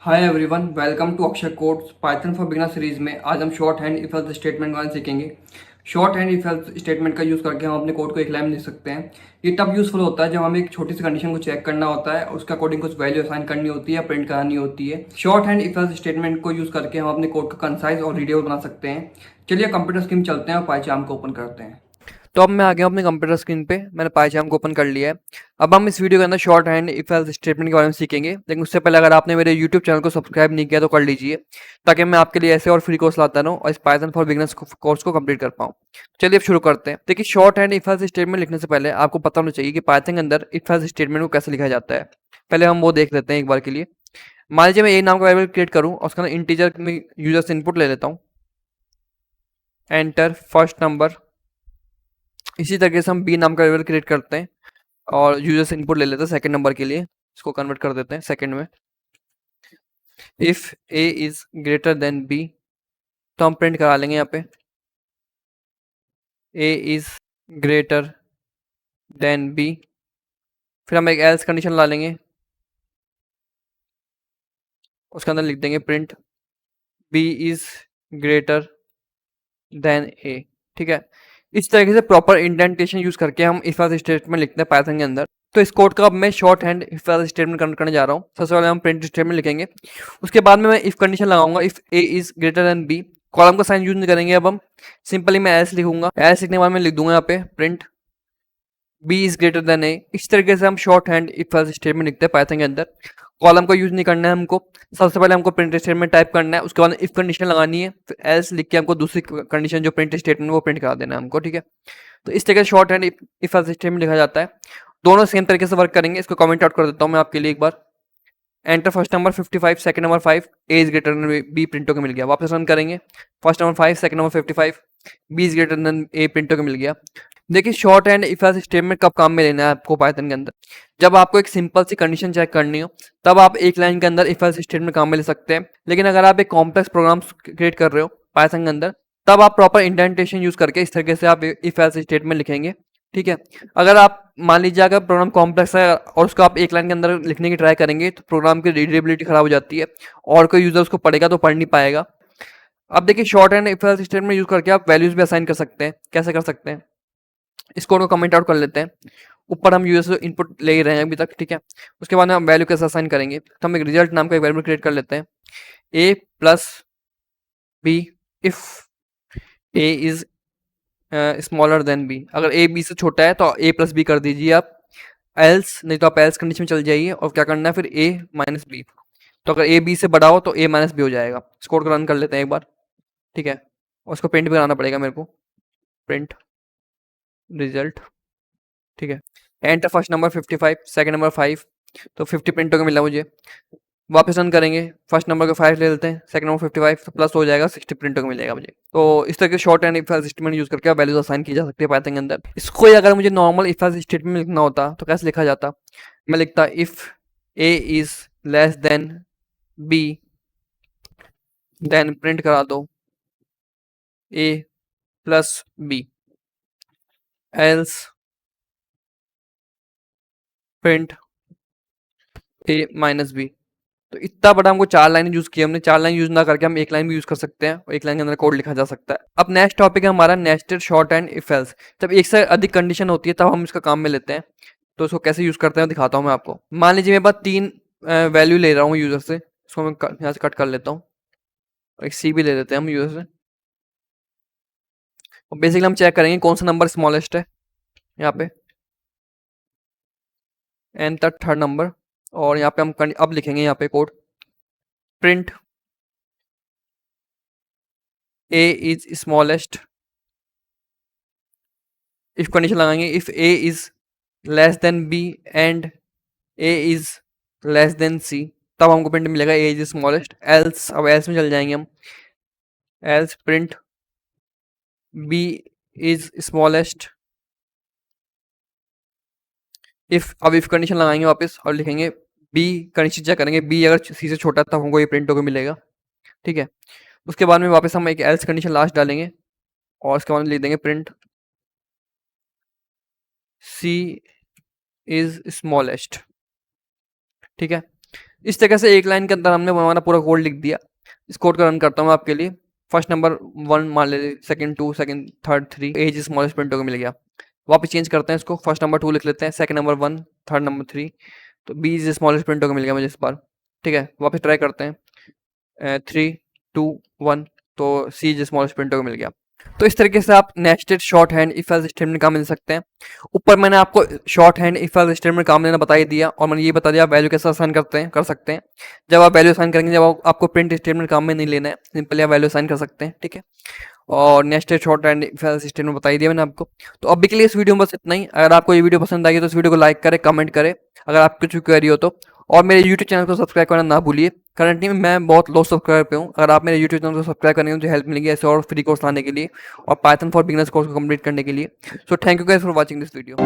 Hi everyone, welcome to अक्षर codes Python for beginner series में आज हम shorthand if else statement के बारे में सीखेंगे। Short hand if else statement का यूज़ करके हम अपने कोड को एक लाइन में लिख सकते हैं। ये तब यूज़फुल होता है जब हमें एक छोटी सी कंडीशन को चेक करना होता है, उसके अकॉर्डिंग कुछ वैल्यू असाइन करनी होती है या प्रिंट करानी होती है। Short hand if else statement को यूज़ करके हम अपने कोड को कंसाइज और रीडेबल बना सकते हैं। चलिए कंप्यूटर स्क्रीन चलते हैं और पाइचार्म को ओपन करते हैं। तो अब मैं आ गया हूं अपने कंप्यूटर स्क्रीन पे, मैंने पाइचार्म को ओपन कर लिया है। अब हम इस वीडियो के अंदर short hand if else statement के बारे में सीखेंगे, लेकिन उससे पहले अगर आपने मेरे यूट्यूब चैनल को सब्सक्राइब नहीं किया तो कर लीजिए, ताकि मैं आपके लिए ऐसे और फ्री कोर्स लाता रहूं और इस पाइथन फॉर बिगिनर्स कोर्स को कंप्लीट कर पाऊँ। चलिए अब शुरू करते हैं। देखिए, shorthand if else statement लिखने से पहले आपको पता होना चाहिए कि पाइथन के अंदर इफ एल्स स्टेटमेंट को कैसे लिखा जाता है। पहले हम वो देख लेते हैं एक बार के लिए। मान लीजिए मैं ए नाम का वेरिएबल क्रिएट करूँ और उसका इंटीजर में यूजर से इनपुट ले लेता हूँ, एंटर फर्स्ट नंबर। इसी तरीके से हम बी नाम का वेरिएबल क्रिएट करते हैं और यूजर से इनपुट ले लेते हैं सेकंड नंबर के लिए, इसको कन्वर्ट कर देते हैं सेकंड में। If A is greater than B तो हम प्रिंट करा लेंगे यहाँ पे A is greater than B. फिर हम एक एल्स कंडीशन ला लेंगे, उसके अंदर लिख देंगे print B is greater than A. ठीक है, इस तरीके से प्रॉपर इंडेंटेशन यूज करके हम इफ एल्स स्टेटमेंट लिखते हैं पाइथन के अंदर। तो इस कोड का अब मैं short hand if else statement convert करने जा रहा हूँ। सबसे पहले हम प्रिंट स्टेटमेंट लिखेंगे, उसके बाद में मैं इफ कंडीशन लगाऊंगा if A is greater than B. Column का साइन यूज नहीं करेंगे, अब हम सिंपली मैं एल्स लिखूंगा। एल्स लिखने के बाद मैं लिख दूंगा यहाँ पे print B is greater than A. इस तरीके से हम shorthand if else statement लिखते हैं पाइथन के अंदर। कॉलम का यूज नहीं करना है हमको, सबसे पहले हमको प्रिंट स्टेटमेंट टाइप करना है, उसके बाद इफ कंडीशन लगानी है, फिर एल्स लिख के हमको दूसरी कंडीशन जो प्रिंट स्टेटमेंट वो प्रिंट करा देना है हमको। ठीक है, तो इस तरीके से short hand if else statement लिखा जाता है। दोनों सेम तरीके से वर्क करेंगे। इसको कमेंट आउट कर देता हूँ मैं आपके लिए एक बार। Enter first number 55, second number 5, A is greater than B प्रिंटो के मिल गया। वापस रन करेंगे, first number 5, second number 55, B is greater than A प्रिंटो के मिल गया। देखिए, shorthand if else statement कब काम में लेना है आपको पाइथन के अंदर, जब आपको एक सिंपल सी कंडीशन चेक करनी हो, तब आप एक लाइन के अंदर इफ एल्स स्टेटमेंट काम में ले सकते हैं। लेकिन अगर आप एक कॉम्प्लेक्स प्रोग्राम क्रिएट कर रहे हो पाइथन के अंदर, तब आप प्रॉपर इंडेंटेशन यूज करके इस तरीके से आप इफ एल्स स्टेटमेंट लिखेंगे। ठीक है, अगर आप मान लीजिए अगर प्रोग्राम कॉम्प्लेक्स है और उसको आप एक लाइन के अंदर लिखने की ट्राई करेंगे तो प्रोग्राम की रीडेबिलिटी खराब हो जाती है और कोई यूजर उसको पढ़ेगा तो पढ़ नहीं पाएगा। अब देखिए, shorthand if else statement use करके आप वैल्यूज भी असाइन कर सकते हैं। कैसे कर सकते हैं, इस कोड को कमेंट आउट कर लेते हैं। ऊपर हम यूजर से इनपुट ले ही रहे हैं अभी तक। ठीक है, उसके बाद हम वैल्यू कैसे असाइन करेंगे, तो हम एक रिजल्ट नाम का एक वेरिएबल क्रिएट कर लेते हैं, A plus B if A is smaller than B. अगर ए बी से छोटा है तो ए प्लस बी कर दीजिए आप, एल्स नहीं तो आप एल्स कंडीशन में चल जाइए और क्या करना है फिर ए माइनस बी। तो अगर ए बी से बड़ा हो तो ए माइनस बी हो जाएगा। इस कोड को रन कर लेते हैं एक बार। ठीक है, और उसको प्रिंट भी कराना पड़ेगा मेरे को, प्रिंट रिजल्ट। ठीक है, enter first number 55, second number 5, तो 50 प्रिंट होकर मिला मुझे। वापस रन करेंगे, फर्स्ट नंबर का 5 ले लेते हैं, सेकंड नंबर 55, तो प्लस हो जाएगा 60 प्रिंट होकर मिलेगा मुझे। तो इस तरह के short and if else statement use करके वैल्यूज असाइन की जा सकती है पाइथन के अंदर। इसको ही अगर मुझे नॉर्मल इफ एल्स स्टेटमेंट लिखना होता तो कैसे लिखा जाता, मैं लिखता if A is less than B, then print करा दो A plus B, else print A minus B. तो इतना बड़ा हमको 4 लाइन यूज किया हमने। 4 लाइन यूज ना करके हम एक लाइन भी यूज कर सकते हैं और एक लाइन के अंदर कोड लिखा जा सकता है। अब नेक्स्ट टॉपिक है हमारा nested short and if else. जब एक से अधिक कंडीशन होती है तब हम इसका काम में लेते हैं। तो इसको कैसे यूज करते हैं दिखाता हूँ मैं आपको। मान लीजिए मेरे पास 3 वैल्यू ले रहा हूँ यूजर से, इसको मैं यहाँ से कट कर लेता हूँ, एक सी भी ले लेते हैं हम यूजर से। और बेसिकली हम चेक करेंगे कौन सा नंबर स्मॉलेस्ट है यहाँ पे, एन तक थर्ड नंबर। और यहाँ पे हम अब लिखेंगे यहाँ पे code print a is smallest। If condition लगाएंगे if a is less than b and a is less than c, तब हमको प्रिंट मिलेगा a is smallest। एल्स, अब एल्स में चल जाएंगे हम, else print b is smallest if. अब इफ कंडीशन लगाएंगे वापस और लिखेंगे b, कंडीशन चेक करेंगे b अगर c से छोटा है तब हमको ये प्रिंट होकर मिलेगा। ठीक है, उसके बाद में वापस हम एक एल्स कंडीशन लास्ट डालेंगे और उसके बाद में लिख देंगे प्रिंट c is smallest। ठीक है। इस तरह से एक लाइन के अंदर हमने हमारा पूरा कोड लिख दिया। इस कोड को रन करता हूँ आपके लिए। फर्स्ट नंबर 1 मान लीजिए, second 2, second third 3, as smallest print होकर मिल गया। वापस चेंज करते हैं इसको, फर्स्ट नंबर 2 लिख लेते हैं, सेकंड नंबर 1, थर्ड नंबर 3, तो बी इज स्मॉलेस्ट प्रिंट होकर मिल गया मुझे इस बार। ठीक है, वापस ट्राई करते हैं, 3 2 1, तो सी इज स्मॉलेस्ट प्रिंट होकर मिल गया। तो इस तरीके से आप nested short hand if else statement काम मिल सकते हैं। ऊपर मैंने आपको short hand if else statement काम लेना बता ही दिया, और मैंने ये बता दिया आप वैल्यू कैसे असाइन कर सकते हैं। जब आप वैल्यू असाइन करेंगे, जब आपको प्रिंट स्टेटमेंट काम में नहीं लेना है, सिंपली आप वैल्यू असाइन कर सकते हैं। ठीक है, और nested short hand if else statement बता ही दिया मैंने आपको। तो अभी के लिए इस वीडियो में बस इतना ही। अगर आपको ये वीडियो पसंद आई तो इस वीडियो को लाइक करें, कमेंट करें अगर आपकी कुछ क्वेरी हो तो, और मेरे यूट्यूब चैनल को सब्सक्राइब करना ना भूलिए। करंटली मैं बहुत लो सब्सक्राइबर पे हूँ। अगर आप मेरे यूट्यूब चैनल को सब्सक्राइब करेंगे मुझे हेल्प मिलेगी ऐसे और फ्री कोर्स लाने के लिए और पाइथन फॉर बिगिनर्स कोर्स को कंप्लीट करने के लिए। So thank you guys for watching this video.